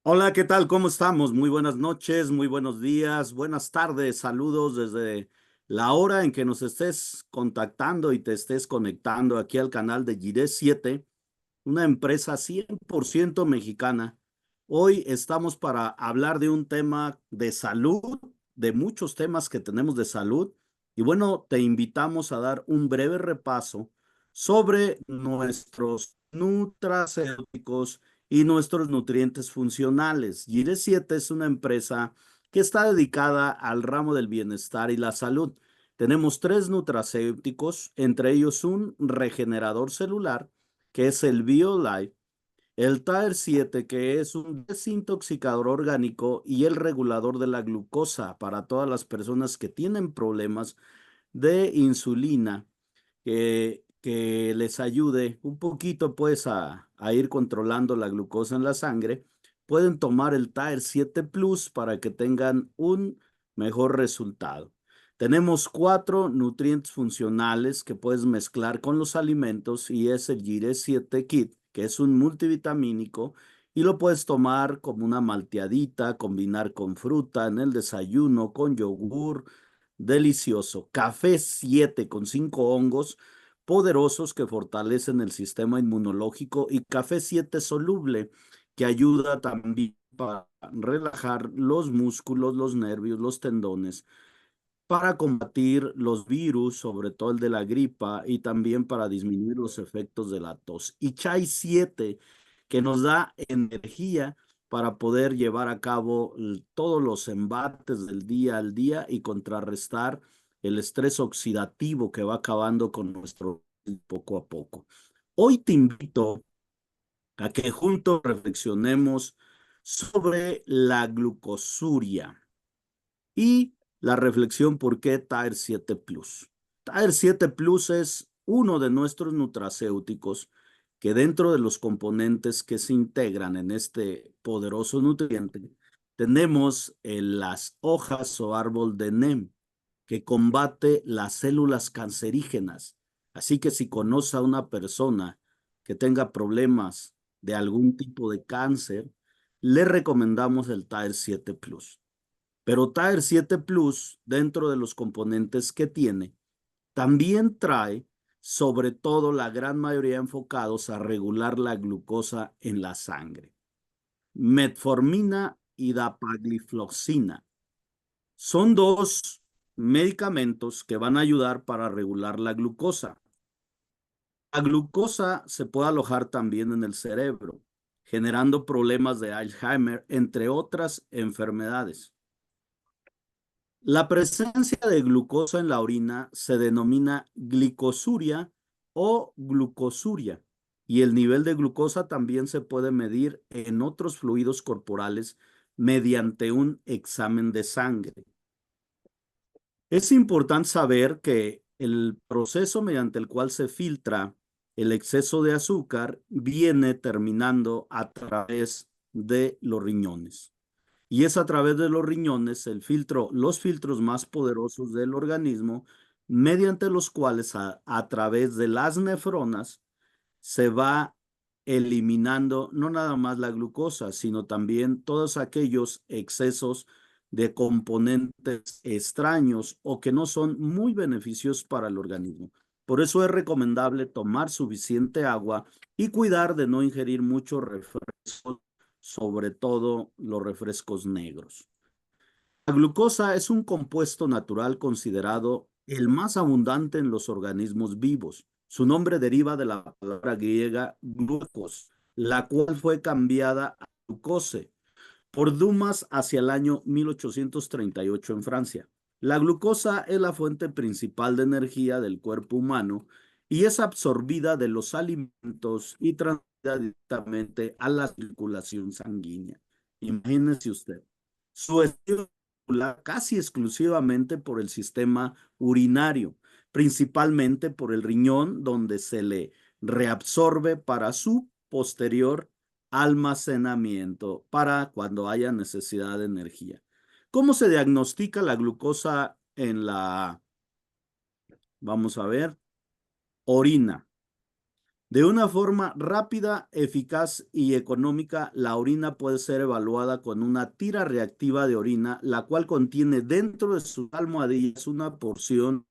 Hola, ¿qué tal? ¿Cómo estamos? Muy buenas noches, muy buenos días, buenas tardes, saludos desde la hora en que nos estés contactando y te estés conectando aquí al canal de Gire 7, una empresa 100% mexicana. Hoy estamos para hablar de un tema de salud, de muchos temas que tenemos de salud. Y bueno, te invitamos a dar un breve repaso sobre nuestros nutracéuticos y nuestros nutrientes funcionales. Gire 7 es una empresa que está dedicada al ramo del bienestar y la salud. Tenemos tres nutracéuticos, entre ellos un regenerador celular, que es el BioLife, el Tier 7, que es un desintoxicador orgánico, y el regulador de la glucosa para todas las personas que tienen problemas de insulina, que les ayude un poquito pues a ir controlando la glucosa en la sangre. Pueden tomar el Tier 7 Plus para que tengan un mejor resultado. Tenemos cuatro nutrientes funcionales que puedes mezclar con los alimentos y es el Gire 7 Kit, que es un multivitamínico y lo puedes tomar como una malteadita, combinar con fruta, en el desayuno, con yogur, delicioso. Café 7 con 5 hongos poderosos que fortalecen el sistema inmunológico, y café 7 soluble, que ayuda también para relajar los músculos, los nervios, los tendones, para combatir los virus, sobre todo el de la gripa, y también para disminuir los efectos de la tos. Y Chai 7, que nos da energía para poder llevar a cabo todos los embates del día al día y contrarrestar el estrés oxidativo que va acabando con nuestro poco a poco. Hoy te invito a que juntos reflexionemos sobre la glucosuria y la reflexión por qué Tier 7 Plus. Tier 7 Plus es uno de nuestros nutracéuticos que, dentro de los componentes que se integran en este poderoso nutriente, tenemos las hojas o árbol de NEM, que combate las células cancerígenas. Así que si conoce a una persona que tenga problemas de algún tipo de cáncer, le recomendamos el Tier 7 Plus. Pero Tier 7 Plus, dentro de los componentes que tiene, también trae, sobre todo, la gran mayoría enfocados a regular la glucosa en la sangre. Metformina y dapagliflozina son dos medicamentos que van a ayudar para regular la glucosa. La glucosa se puede alojar también en el cerebro, generando problemas de Alzheimer, entre otras enfermedades. La presencia de glucosa en la orina se denomina glicosuria o glucosuria, y el nivel de glucosa también se puede medir en otros fluidos corporales mediante un examen de sangre. Es importante saber que el proceso mediante el cual se filtra el exceso de azúcar viene terminando a través de los riñones. Y es a través de los riñones los filtros más poderosos del organismo, mediante los cuales a través de las nefronas se va eliminando no nada más la glucosa, sino también todos aquellos excesos de componentes extraños o que no son muy beneficiosos para el organismo. Por eso es recomendable tomar suficiente agua y cuidar de no ingerir muchos refrescos, sobre todo los refrescos negros. La glucosa es un compuesto natural considerado el más abundante en los organismos vivos. Su nombre deriva de la palabra griega glucos, la cual fue cambiada a glucose por Dumas hacia el año 1838 en Francia. La glucosa es la fuente principal de energía del cuerpo humano y es absorbida de los alimentos y transmitida directamente a la circulación sanguínea. Imagínese usted. Su estilo casi exclusivamente por el sistema urinario, principalmente por el riñón, donde se le reabsorbe para su posterior almacenamiento para cuando haya necesidad de energía. ¿Cómo se diagnostica la glucosa en vamos a ver, orina? De una forma rápida, eficaz y económica, la orina puede ser evaluada con una tira reactiva de orina, la cual contiene dentro de sus almohadillas una porción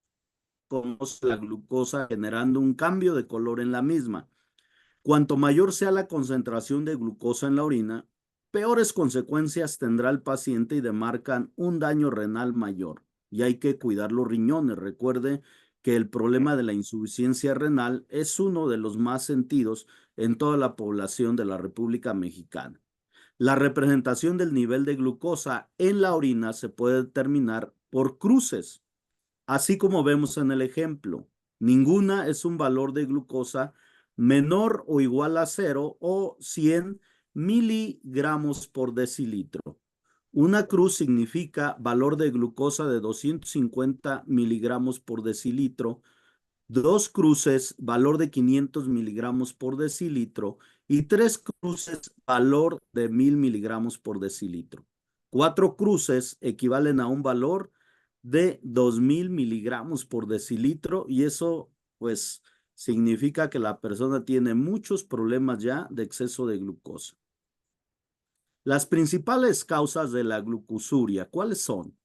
como la glucosa, generando un cambio de color en la misma. Cuanto mayor sea la concentración de glucosa en la orina, peores consecuencias tendrá el paciente y demarcan un daño renal mayor. Y hay que cuidar los riñones. Recuerde que el problema de la insuficiencia renal es uno de los más sentidos en toda la población de la República Mexicana. La representación del nivel de glucosa en la orina se puede determinar por cruces. Así como vemos en el ejemplo, ninguna es un valor de glucosa menor o igual a 0 o 100 miligramos por decilitro. Una cruz significa valor de glucosa de 250 miligramos por decilitro, dos cruces, valor de 500 miligramos por decilitro y tres cruces, valor de 1000 miligramos por decilitro. Cuatro cruces equivalen a un valor de 2000 miligramos por decilitro y eso pues significa que la persona tiene muchos problemas ya de exceso de glucosa. Las principales causas de la glucosuria, ¿cuáles son?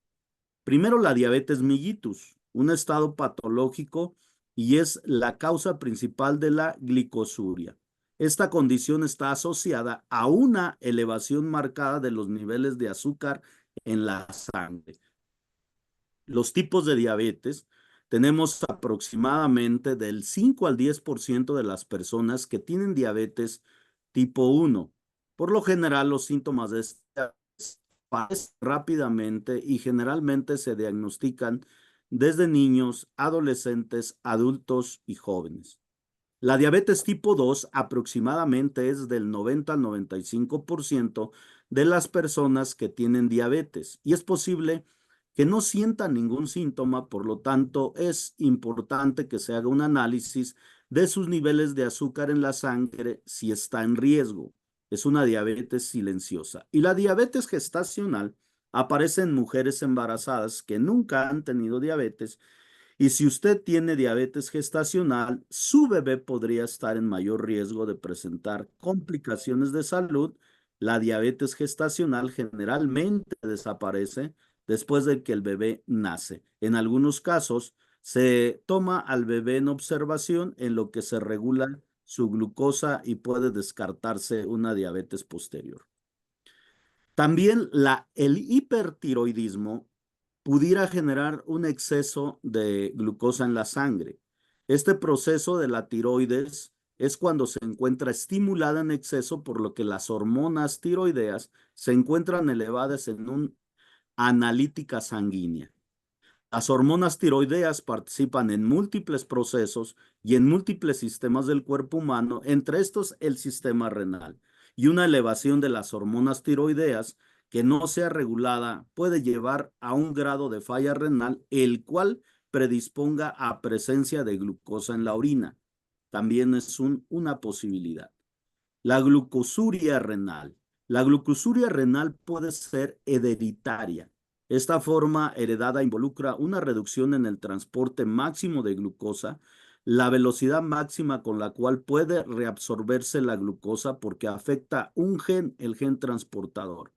Primero, la diabetes mellitus, un estado patológico y es la causa principal de la glicosuria. Esta condición está asociada a una elevación marcada de los niveles de azúcar en la sangre. Los tipos de diabetes, tenemos aproximadamente del 5 al 10% de las personas que tienen diabetes tipo 1. Por lo general, los síntomas de esta aparecen rápidamente y generalmente se diagnostican desde niños, adolescentes, adultos y jóvenes. La diabetes tipo 2 aproximadamente es del 90 al 95% de las personas que tienen diabetes y es posible que no sientan ningún síntoma, por lo tanto es importante que se haga un análisis de sus niveles de azúcar en la sangre si está en riesgo. Es una diabetes silenciosa. Y la diabetes gestacional aparece en mujeres embarazadas que nunca han tenido diabetes y si usted tiene diabetes gestacional, su bebé podría estar en mayor riesgo de presentar complicaciones de salud. La diabetes gestacional generalmente desaparece después de que el bebé nace. En algunos casos, se toma al bebé en observación en lo que se regula su glucosa y puede descartarse una diabetes posterior. También el hipertiroidismo pudiera generar un exceso de glucosa en la sangre. Este proceso de la tiroides es cuando se encuentra estimulada en exceso, por lo que las hormonas tiroideas se encuentran elevadas en una analítica sanguínea. Las hormonas tiroideas participan en múltiples procesos y en múltiples sistemas del cuerpo humano, entre estos el sistema renal. Y una elevación de las hormonas tiroideas que no sea regulada puede llevar a un grado de falla renal, el cual predisponga a presencia de glucosa en la orina. También es una posibilidad. La glucosuria renal. La glucosuria renal puede ser hereditaria. Esta forma heredada involucra una reducción en el transporte máximo de glucosa, la velocidad máxima con la cual puede reabsorberse la glucosa porque afecta un gen, el gen transportador,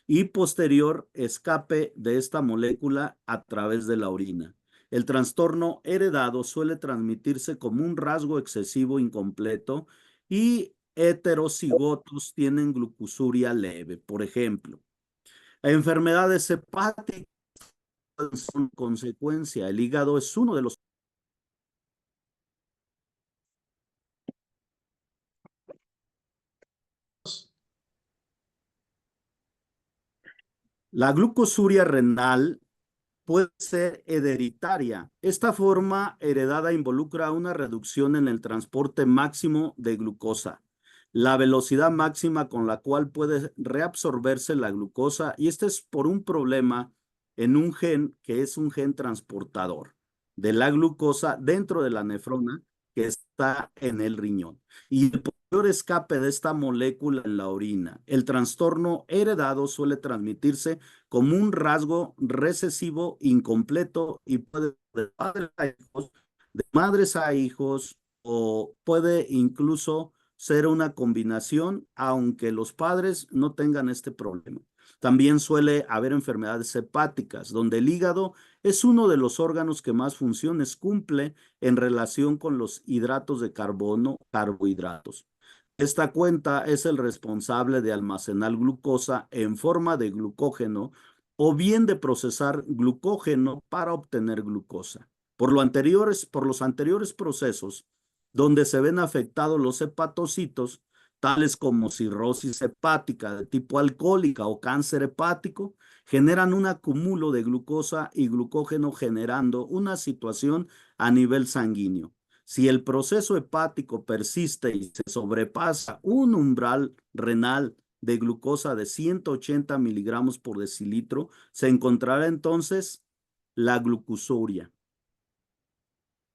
y posterior escape de esta molécula a través de la orina. El trastorno heredado suele transmitirse como un rasgo excesivo incompleto y heterocigotos tienen glucosuria leve. Por ejemplo, enfermedades hepáticas son consecuencia. El hígado es uno de los. La glucosuria renal puede ser hereditaria. Esta forma heredada involucra una reducción en el transporte máximo de glucosa, la velocidad máxima con la cual puede reabsorberse la glucosa, y este es por un problema en un gen que es un gen transportador de la glucosa dentro de la nefrona que está en el riñón. Y el mayor escape de esta molécula en la orina. El trastorno heredado suele transmitirse como un rasgo recesivo incompleto y puede de padres a hijos, de madres a hijos o puede incluso ser una combinación, aunque los padres no tengan este problema. También suele haber enfermedades hepáticas, donde el hígado es uno de los órganos que más funciones cumple en relación con los hidratos de carbono, carbohidratos. Esta cuenta es el responsable de almacenar glucosa en forma de glucógeno o bien de procesar glucógeno para obtener glucosa. Por los anteriores procesos, donde se ven afectados los hepatocitos, tales como cirrosis hepática de tipo alcohólica o cáncer hepático, generan un acúmulo de glucosa y glucógeno generando una situación a nivel sanguíneo. Si el proceso hepático persiste y se sobrepasa un umbral renal de glucosa de 180 miligramos por decilitro, se encontrará entonces la glucosuria.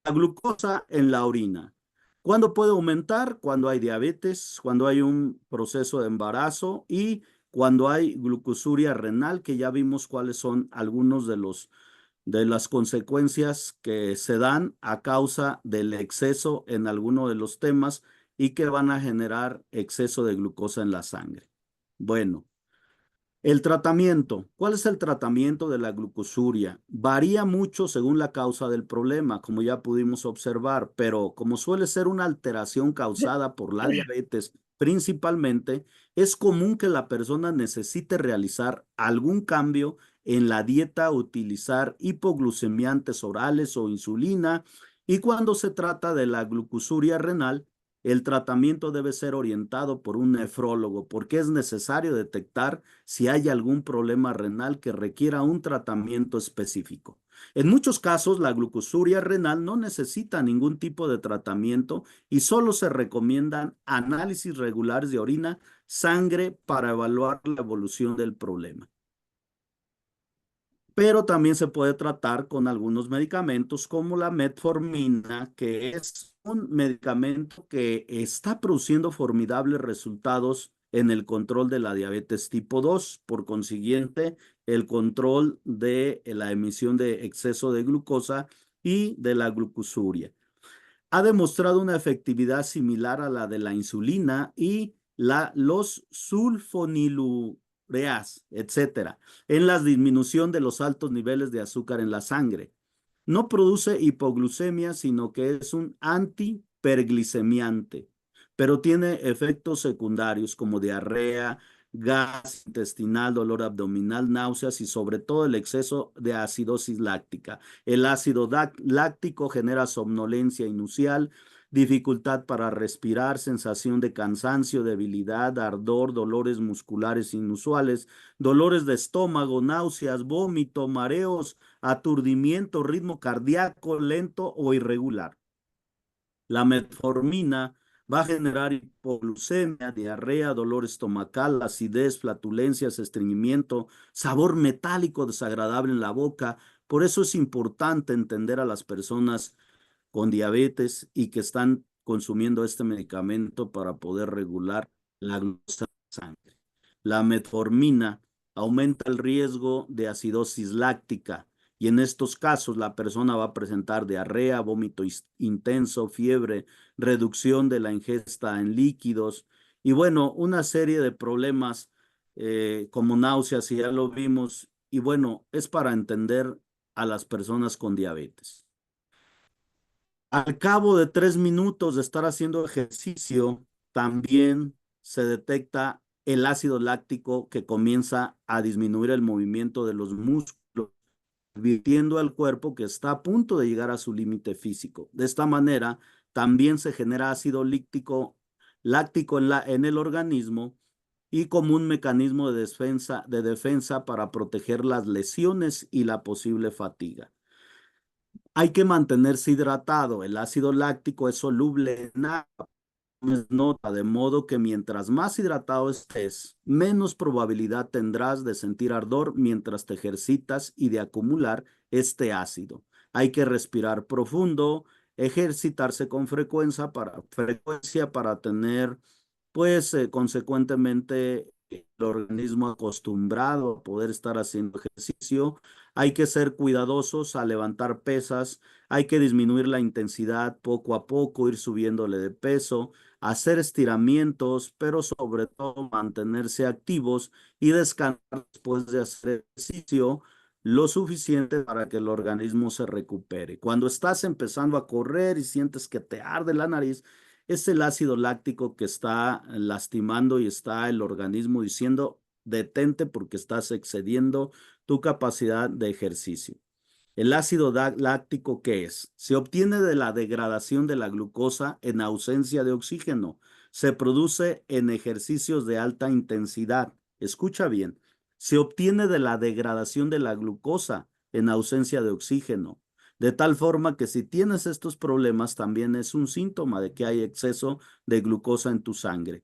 La glucosa en la orina. ¿Cuándo puede aumentar? Cuando hay diabetes, cuando hay un proceso de embarazo y cuando hay glucosuria renal, que ya vimos cuáles son algunos de las consecuencias que se dan a causa del exceso en alguno de los temas y que van a generar exceso de glucosa en la sangre. Bueno. El tratamiento. ¿Cuál es el tratamiento de la glucosuria? Varía mucho según la causa del problema, como ya pudimos observar, pero como suele ser una alteración causada por la diabetes principalmente, es común que la persona necesite realizar algún cambio en la dieta, utilizar hipoglucemiantes orales o insulina, y cuando se trata de la glucosuria renal, el tratamiento debe ser orientado por un nefrólogo porque es necesario detectar si hay algún problema renal que requiera un tratamiento específico. En muchos casos, la glucosuria renal no necesita ningún tipo de tratamiento y solo se recomiendan análisis regulares de orina, sangre para evaluar la evolución del problema. Pero también se puede tratar con algunos medicamentos como la metformina, que es un medicamento que está produciendo formidables resultados en el control de la diabetes tipo 2, por consiguiente, el control de la emisión de exceso de glucosa y de la glucosuria. Ha demostrado una efectividad similar a la de la insulina y los sulfonilureas, etcétera, en la disminución de los altos niveles de azúcar en la sangre. No produce hipoglucemia, sino que es un antiperglicemiante, pero tiene efectos secundarios como diarrea, gas intestinal, dolor abdominal, náuseas y sobre todo el exceso de acidosis láctica. El ácido láctico genera somnolencia inusual, dificultad para respirar, sensación de cansancio, debilidad, ardor, dolores musculares inusuales, dolores de estómago, náuseas, vómito, mareos, aturdimiento, ritmo cardíaco lento o irregular. La metformina va a generar hipoglucemia, diarrea, dolor estomacal, acidez, flatulencias, estreñimiento, sabor metálico desagradable en la boca. Por eso es importante entender a las personas con diabetes y que están consumiendo este medicamento para poder regular la glucosa en la sangre. La metformina aumenta el riesgo de acidosis láctica y en estos casos la persona va a presentar diarrea, vómito intenso, fiebre, reducción de la ingesta en líquidos y bueno, una serie de problemas como náuseas, y ya lo vimos, y bueno, es para entender a las personas con diabetes. Al cabo de 3 minutos de estar haciendo ejercicio, también se detecta el ácido láctico que comienza a disminuir el movimiento de los músculos, advirtiendo al cuerpo que está a punto de llegar a su límite físico. De esta manera, también se genera ácido láctico en el organismo y como un mecanismo de defensa para proteger las lesiones y la posible fatiga. Hay que mantenerse hidratado. El ácido láctico es soluble en agua. Nota, de modo que mientras más hidratado estés, menos probabilidad tendrás de sentir ardor mientras te ejercitas y de acumular este ácido. Hay que respirar profundo, ejercitarse con frecuencia para tener, pues, consecuentemente, el organismo acostumbrado a poder estar haciendo ejercicio. Hay que ser cuidadosos a levantar pesas, hay que disminuir la intensidad poco a poco, ir subiéndole de peso, hacer estiramientos, pero sobre todo mantenerse activos y descansar después de hacer ejercicio lo suficiente para que el organismo se recupere. Cuando estás empezando a correr y sientes que te arde la nariz, es el ácido láctico que está lastimando y está el organismo diciendo, detente porque estás excediendo tu capacidad de ejercicio. El ácido láctico, ¿qué es? Se obtiene de la degradación de la glucosa en ausencia de oxígeno. Se produce en ejercicios de alta intensidad. Escucha bien. Se obtiene de la degradación de la glucosa en ausencia de oxígeno. De tal forma que si tienes estos problemas, también es un síntoma de que hay exceso de glucosa en tu sangre.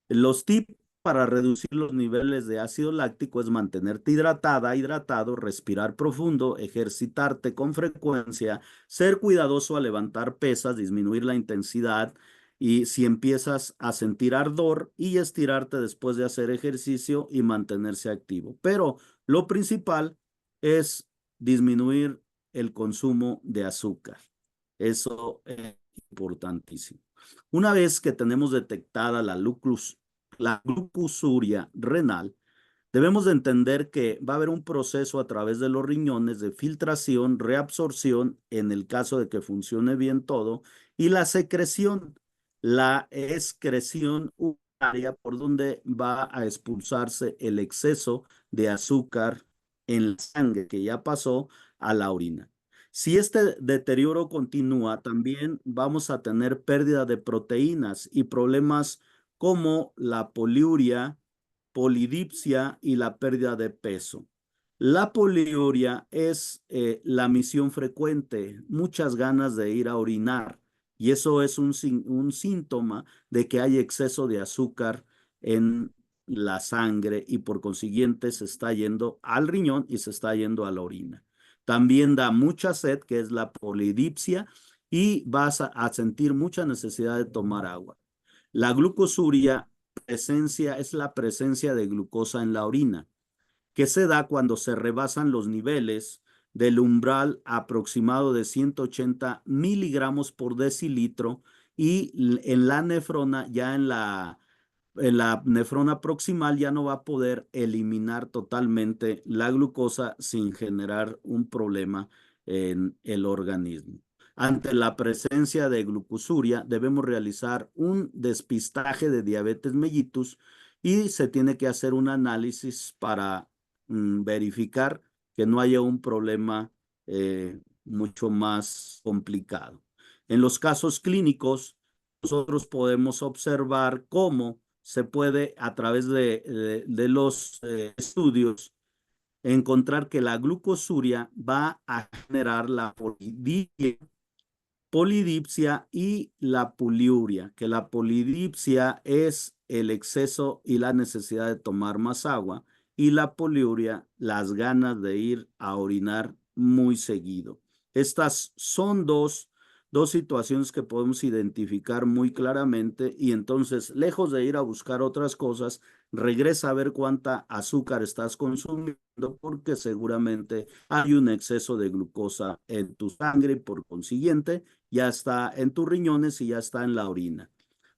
Los tips para reducir los niveles de ácido láctico es mantenerte hidratado, respirar profundo, ejercitarte con frecuencia, ser cuidadoso a levantar pesas, disminuir la intensidad y si empiezas a sentir ardor y estirarte después de hacer ejercicio y mantenerse activo. Pero lo principal es disminuir el consumo de azúcar. Eso es importantísimo. Una vez que tenemos detectada la glucosuria renal, debemos de entender que va a haber un proceso a través de los riñones de filtración, reabsorción, en el caso de que funcione bien todo, y la secreción, la excreción urinaria, por donde va a expulsarse el exceso de azúcar en la sangre que ya pasó a la orina. Si este deterioro continúa, también vamos a tener pérdida de proteínas y problemas como la poliuria, polidipsia y la pérdida de peso. La poliuria es la misión frecuente, muchas ganas de ir a orinar y eso es un síntoma de que hay exceso de azúcar en la sangre y por consiguiente se está yendo al riñón y se está yendo a la orina. También da mucha sed, que es la polidipsia, y vas a sentir mucha necesidad de tomar agua. La glucosuria es la presencia de glucosa en la orina, que se da cuando se rebasan los niveles del umbral aproximado de 180 miligramos por decilitro y en la nefrona, ya en la nefrona proximal ya no va a poder eliminar totalmente la glucosa sin generar un problema en el organismo. Ante la presencia de glucosuria, debemos realizar un despistaje de diabetes mellitus y se tiene que hacer un análisis para verificar que no haya un problema mucho más complicado. En los casos clínicos, nosotros podemos observar cómo se puede, a través de los estudios, encontrar que la glucosuria va a generar la polidipsia y la poliuria, que la polidipsia es el exceso y la necesidad de tomar más agua y la poliuria las ganas de ir a orinar muy seguido. Estas son dos situaciones que podemos identificar muy claramente y entonces, lejos de ir a buscar otras cosas, regresa a ver cuánta azúcar estás consumiendo porque seguramente hay un exceso de glucosa en tu sangre y por consiguiente ya está en tus riñones y ya está en la orina.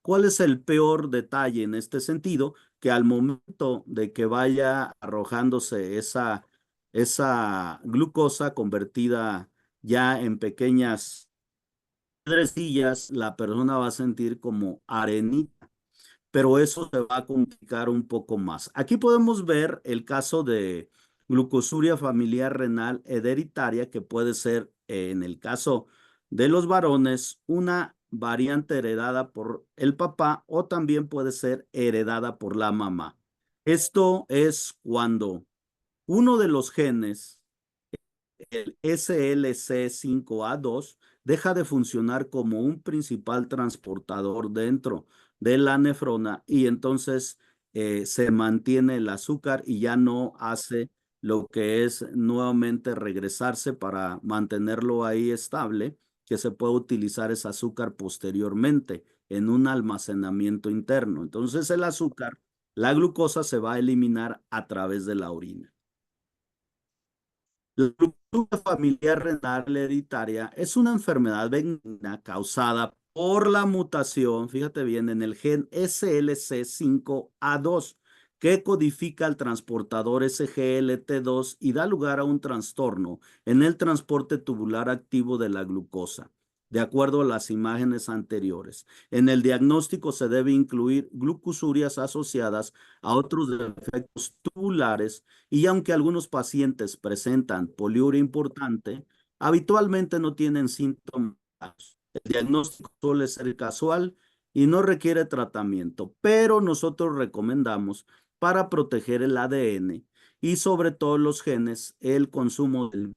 ¿Cuál es el peor detalle en este sentido? Que al momento de que vaya arrojándose esa glucosa convertida ya en pequeñas piedrecillas, la persona va a sentir como arenita, pero eso se va a complicar un poco más. Aquí podemos ver el caso de glucosuria familiar renal hereditaria, que puede ser, en el caso de los varones, una variante heredada por el papá o también puede ser heredada por la mamá. Esto es cuando uno de los genes, el SLC5A2, deja de funcionar como un principal transportador dentro de la nefrona y entonces se mantiene el azúcar y ya no hace lo que es nuevamente regresarse para mantenerlo ahí estable, que se puede utilizar ese azúcar posteriormente en un almacenamiento interno. Entonces el azúcar la glucosa se va a eliminar a través de la orina. La glucosa familiar renal hereditaria es una enfermedad benigna causada por la mutación, fíjate bien, en el gen SLC5A2, que codifica el transportador SGLT2 y da lugar a un trastorno en el transporte tubular activo de la glucosa, de acuerdo a las imágenes anteriores. En el diagnóstico se debe incluir glucosurias asociadas a otros defectos tubulares y aunque algunos pacientes presentan poliuria importante, habitualmente no tienen síntomas. El diagnóstico suele ser casual y no requiere tratamiento, pero nosotros recomendamos para proteger el ADN y sobre todo los genes, el consumo del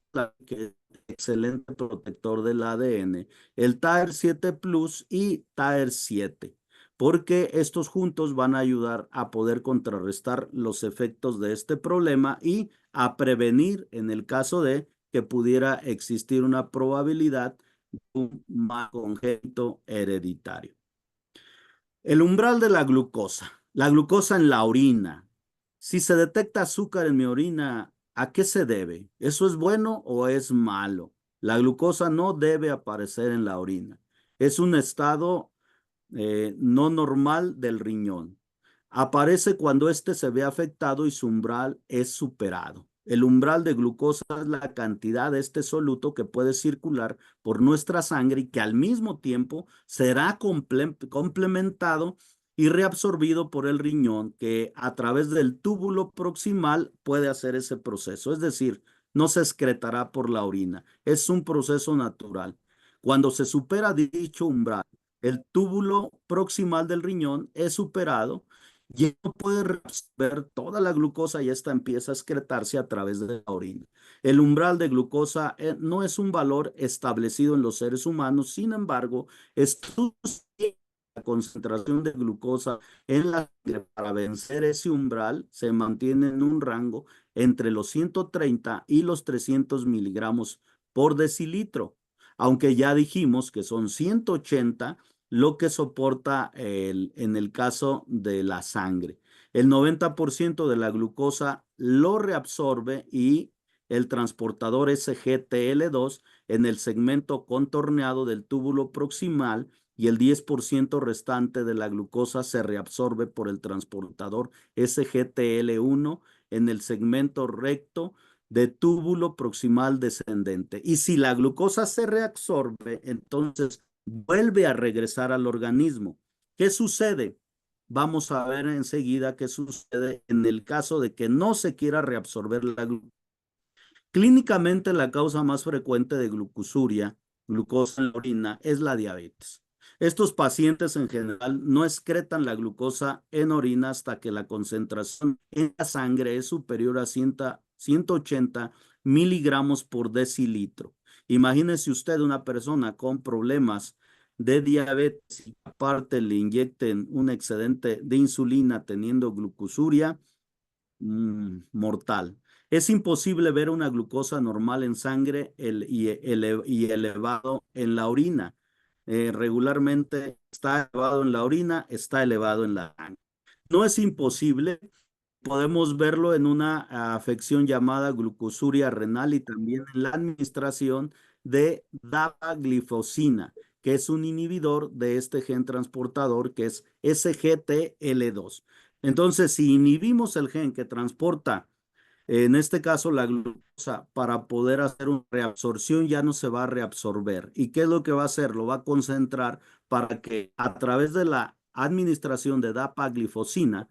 que es excelente protector del ADN, el TAER7 Plus y TAER7 porque estos juntos van a ayudar a poder contrarrestar los efectos de este problema y a prevenir en el caso de que pudiera existir una probabilidad de un mal congénito hereditario. El umbral de la glucosa en la orina. Si se detecta azúcar en mi orina, ¿a qué se debe? ¿Eso es bueno o es malo? La glucosa no debe aparecer en la orina. Es un estado no normal del riñón. Aparece cuando éste se ve afectado y su umbral es superado. El umbral de glucosa es la cantidad de este soluto que puede circular por nuestra sangre y que al mismo tiempo será complementado y reabsorbido por el riñón que a través del túbulo proximal puede hacer ese proceso. Es decir, no se excretará por la orina. Es un proceso natural. Cuando se supera dicho umbral, el túbulo proximal del riñón es superado, ya no puede ver toda la glucosa y esta empieza a excretarse a través de la orina. El umbral de glucosa no es un valor establecido en los seres humanos, sin embargo, estudios la concentración de glucosa en la sangre para vencer ese umbral se mantiene en un rango entre los 130 y los 300 miligramos por decilitro, aunque ya dijimos que son 180 lo que soporta en el caso de la sangre. El 90% de la glucosa lo reabsorbe y el transportador SGTL2 en el segmento contorneado del túbulo proximal y el 10% restante de la glucosa se reabsorbe por el transportador SGTL1 en el segmento recto de túbulo proximal descendente. Y si la glucosa se reabsorbe, entonces vuelve a regresar al organismo. ¿Qué sucede? Vamos a ver enseguida qué sucede en el caso de que no se quiera reabsorber la glucosa. Clínicamente, la causa más frecuente de glucosuria, glucosa en la orina, es la diabetes. Estos pacientes en general no excretan la glucosa en orina hasta que la concentración en la sangre es superior a 180 miligramos por decilitro. Imagínese usted una persona con problemas de diabetes y aparte le inyecten un excedente de insulina teniendo glucosuria mortal. Es imposible ver una glucosa normal en sangre y elevado en la orina. Regularmente está elevado en la orina, está elevado en la sangre. No es imposible, podemos verlo en una afección llamada glucosuria renal y también en la administración de dapaglifosina, que es un inhibidor de este gen transportador que es SGTL2. Entonces, si inhibimos el gen que transporta, en este caso la glucosa, para poder hacer una reabsorción, ya no se va a reabsorber. ¿Y qué es lo que va a hacer? Lo va a concentrar para que a través de la administración de dapaglifosina,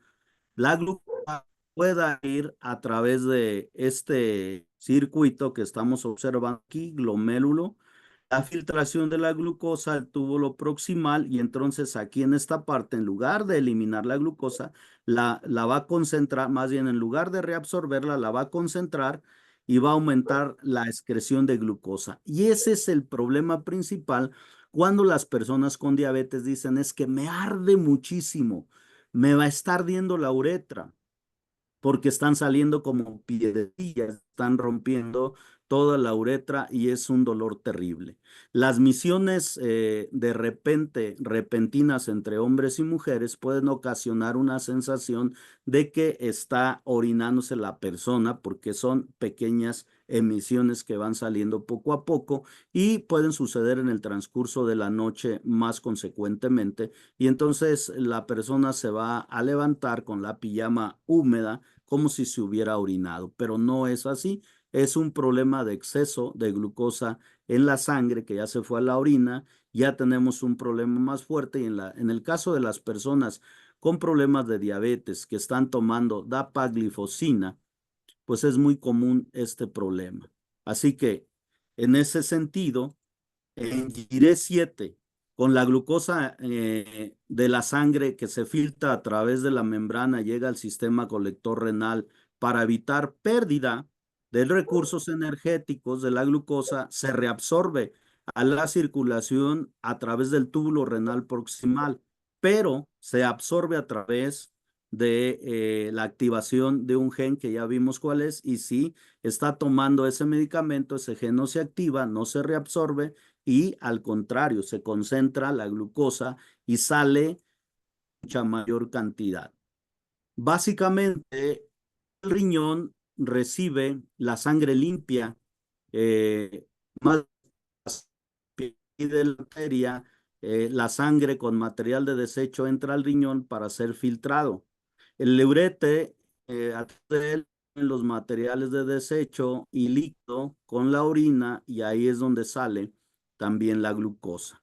la glucosa pueda ir a través de este circuito que estamos observando aquí, glomérulo, la filtración de la glucosa al túbulo proximal y entonces aquí en esta parte, en lugar de eliminar la glucosa, la va a concentrar, más bien en lugar de reabsorberla, la va a concentrar y va a aumentar la excreción de glucosa. Y ese es el problema principal cuando las personas con diabetes dicen es que me arde muchísimo, me va a estar ardiendo la uretra porque están saliendo como piedrecillas, están rompiendo toda la uretra y es un dolor terrible. Las misiones de repente, repentinas entre hombres y mujeres pueden ocasionar una sensación de que está orinándose la persona porque son pequeñas emisiones que van saliendo poco a poco y pueden suceder en el transcurso de la noche más consecuentemente y entonces la persona se va a levantar con la pijama húmeda como si se hubiera orinado, pero no es así. Es un problema de exceso de glucosa en la sangre que ya se fue a la orina, ya tenemos un problema más fuerte y en el caso de las personas con problemas de diabetes que están tomando dapaglifosina, pues es muy común este problema. Así que en ese sentido, en Gire 7, con la glucosa de la sangre que se filtra a través de la membrana, llega al sistema colector renal para evitar pérdida de recursos energéticos de la glucosa, se reabsorbe a la circulación a través del túbulo renal proximal, pero se absorbe a través de la activación de un gen que ya vimos cuál es, y si está tomando ese medicamento, ese gen no se activa, no se reabsorbe, y al contrario, se concentra la glucosa y sale mucha mayor cantidad. Básicamente, el riñón recibe la sangre limpia, más de la arteria, la sangre con material de desecho entra al riñón para ser filtrado. El uretre, a través de él, los materiales de desecho y líquido con la orina y ahí es donde sale también la glucosa.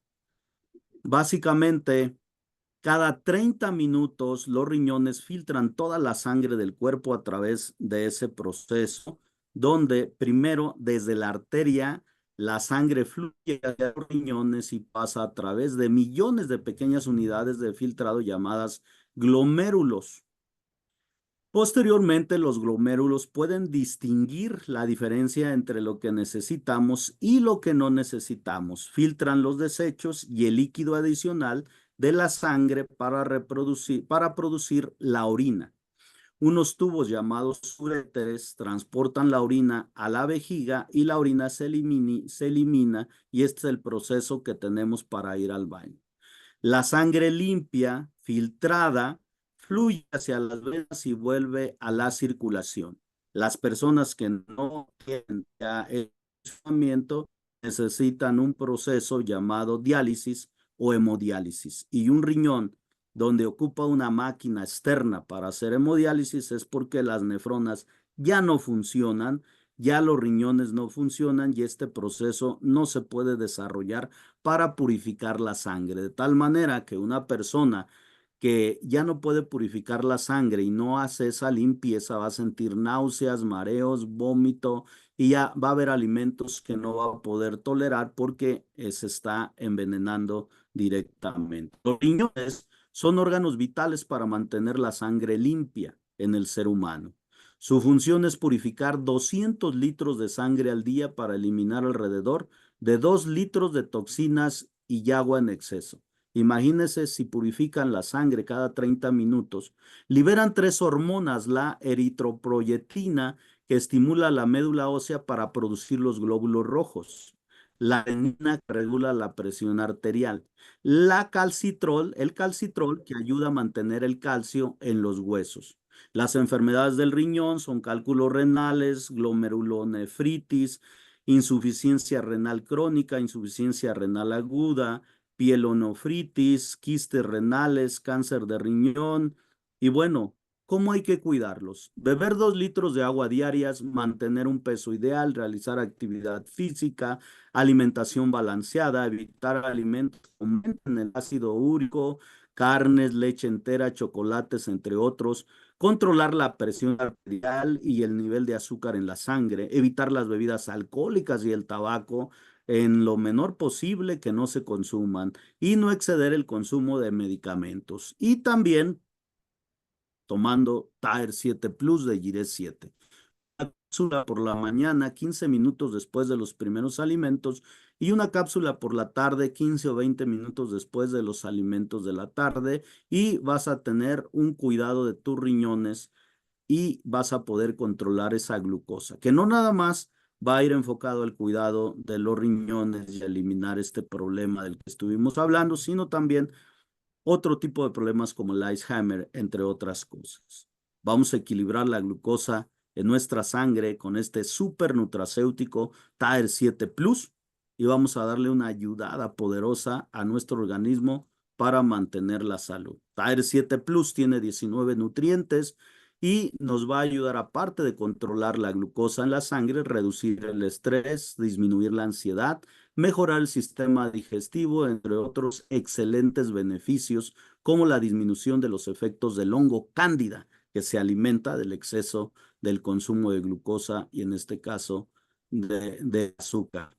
Básicamente, cada 30 minutos los riñones filtran toda la sangre del cuerpo a través de ese proceso, donde primero desde la arteria la sangre fluye hacia los riñones y pasa a través de millones de pequeñas unidades de filtrado llamadas glomérulos. Posteriormente, los glomérulos pueden distinguir la diferencia entre lo que necesitamos y lo que no necesitamos. Filtran los desechos y el líquido adicional de la sangre para producir la orina. Unos tubos llamados uréteres transportan la orina a la vejiga y la orina se elimina y este es el proceso que tenemos para ir al baño. La sangre limpia, filtrada, fluye hacia las venas y vuelve a la circulación. Las personas que no tienen ya el funcionamiento necesitan un proceso llamado diálisis o hemodiálisis. Y un riñón donde ocupa una máquina externa para hacer hemodiálisis es porque las nefronas ya no funcionan, ya los riñones no funcionan y este proceso no se puede desarrollar para purificar la sangre, de tal manera que una persona que ya no puede purificar la sangre y no hace esa limpieza va a sentir náuseas, mareos, vómito y ya va a haber alimentos que no va a poder tolerar porque se está envenenando directamente. Los riñones son órganos vitales para mantener la sangre limpia en el ser humano. Su función es purificar 200 litros de sangre al día para eliminar alrededor de 2 litros de toxinas y agua en exceso. Imagínense si purifican la sangre cada 30 minutos. Liberan 3 hormonas, la eritropoyetina, que estimula la médula ósea para producir los glóbulos rojos. La adenina, que regula la presión arterial. El calcitrol, que ayuda a mantener el calcio en los huesos. Las enfermedades del riñón son cálculos renales, glomerulonefritis, insuficiencia renal crónica, insuficiencia renal aguda, pielonefritis, quistes renales, cáncer de riñón. Y bueno, ¿cómo hay que cuidarlos? Beber 2 litros de agua diarias, mantener un peso ideal, realizar actividad física, alimentación balanceada, evitar alimentos que aumenten el ácido úrico, carnes, leche entera, chocolates, entre otros, controlar la presión arterial y el nivel de azúcar en la sangre, evitar las bebidas alcohólicas y el tabaco en lo menor posible que no se consuman y no exceder el consumo de medicamentos. Y también tomando Taer 7 Plus de Gire 7. Una cápsula por la mañana, 15 minutos después de los primeros alimentos, y una cápsula por la tarde, 15 o 20 minutos después de los alimentos de la tarde, y vas a tener un cuidado de tus riñones y vas a poder controlar esa glucosa, que no nada más va a ir enfocado al cuidado de los riñones y eliminar este problema del que estuvimos hablando, sino también otro tipo de problemas como el Alzheimer, entre otras cosas. Vamos a equilibrar la glucosa en nuestra sangre con este super nutracéutico TAER 7 Plus y vamos a darle una ayudada poderosa a nuestro organismo para mantener la salud. TAER 7 Plus tiene 19 nutrientes y nos va a ayudar, aparte de controlar la glucosa en la sangre, reducir el estrés, disminuir la ansiedad, mejorar el sistema digestivo, entre otros excelentes beneficios, como la disminución de los efectos del hongo cándida, que se alimenta del exceso del consumo de glucosa y en este caso de azúcar.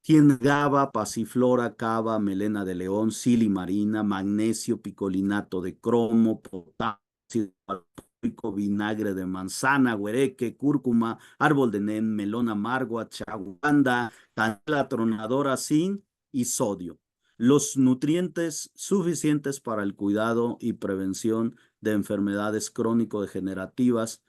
Tiene GABA, pasiflora, cava, melena de león, silimarina, magnesio, picolinato de cromo, potasio, vinagre de manzana, huereque, cúrcuma, árbol de nen, melón amargo, achaguanda, canela tronadora, zinc y sodio. Los nutrientes suficientes para el cuidado y prevención de enfermedades crónico-degenerativas,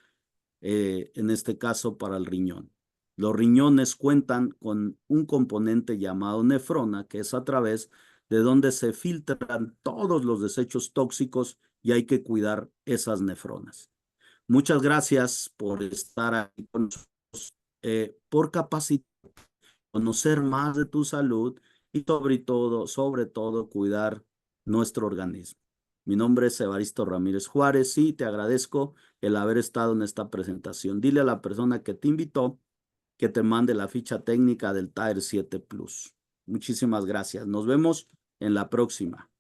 en este caso para el riñón. Los riñones cuentan con un componente llamado nefrona, que es a través de donde se filtran todos los desechos tóxicos y hay que cuidar esas nefronas. Muchas gracias por estar aquí con nosotros, por capacitar, conocer más de tu salud y sobre todo, cuidar nuestro organismo. Mi nombre es Evaristo Ramírez Juárez y te agradezco el haber estado en esta presentación. Dile a la persona que te invitó que te mande la ficha técnica del TAER 7 Plus. Muchísimas gracias. Nos vemos en la próxima.